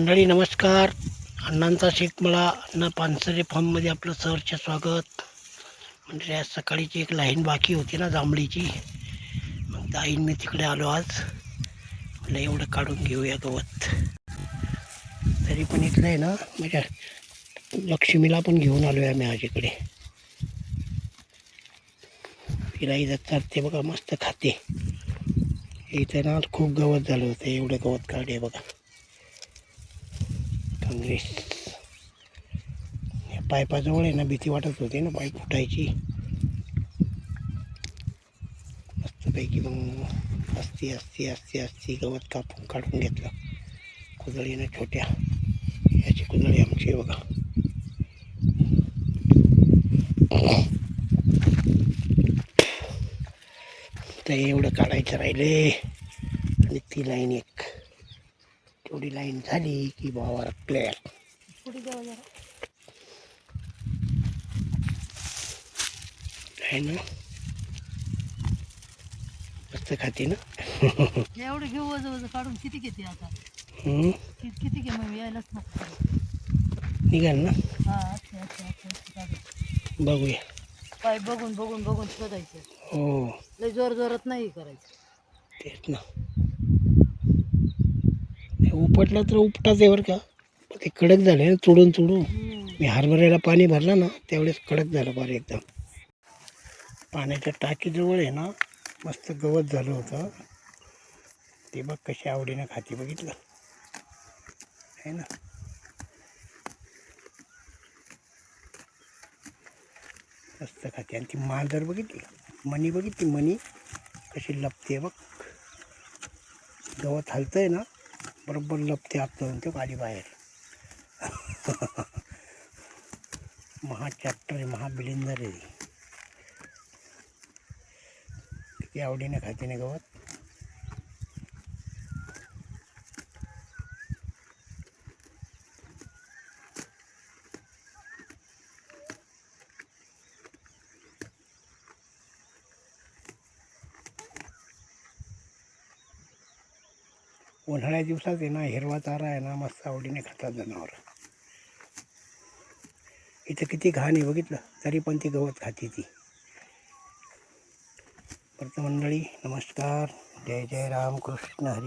मंडळी नमस्कार. अण्णांचा शेतमळा अण्णा पानसरे फार्ममध्ये आपलं सहर्ष स्वागत. म्हणजे आज सकाळीची एक लाईन बाकी होती ना जांभळीची, मग ताईन मी तिकडे आलो आज. म्हटलं एवढं काढून घेऊया गवत. तरी पण इथलं आहे ना माझ्या लक्ष्मीला पण घेऊन आलो आहे आम्ही आज इकडे. तिला इथं चालते बघा, मस्त खाते. इथं ना खूप गवत झालं होतं, एवढं गवत काढे बघा. काँग्रेस पायपाजवळ आहे ना, भीती वाटत होती ना पाईप फुटायची. मस्तपैकी मग असती गवत काढून घेतलं कुदळीनं छोट्या. याची कुदळी आमची बघा. तर एवढं काढायचं राहिले आणि ती लाईन एक थोडी लाईन झाली की बाबा क्लिअर. आहे ना, मस्त खाते ना. एवढं घेऊ वज काढून किती घेते आता? किती घे मग यायलाच नको. निघाल ना, हा अच्छा अच्छा अच्छा काढून बघूया. पाय बघून बघून बघून शोधायचं. हो लय जोर जोरात नाही करायचं. तेच ना, उपटला तर उपटाच आहे बरं का. ते कडक झाले ना चुडून चुडून. मी हरभऱ्याला पाणी भरलं ना त्यावेळेस कडक झालं बरं एकदम. पाण्याच्या टाकीजवळ आहे ना मस्त गवत झालं होतं. ते बघ कशी आवडीनं खाते, बघितलं आहे ना. मस्त खाते. आणि ती मांजर बघितली, मणी बघितली, मणी कशी लपते बघ. गवत हलतंय ना बरोबर लपते आपलं ते खाली बाहेर. चॅप्टर आहे, महाबिलिंदर आहे. किती आवडीने खाते ना गवत. उन्हाळ्या दिवसात आहे ना हिरवा चारा आहे ना मस्त आवडीने खातात जनावर. इथं किती घाण आहे बघितलं, तरी पण ती गवत खाते ती. परत मंडळी नमस्कार, जय जय राम कृष्ण हरी.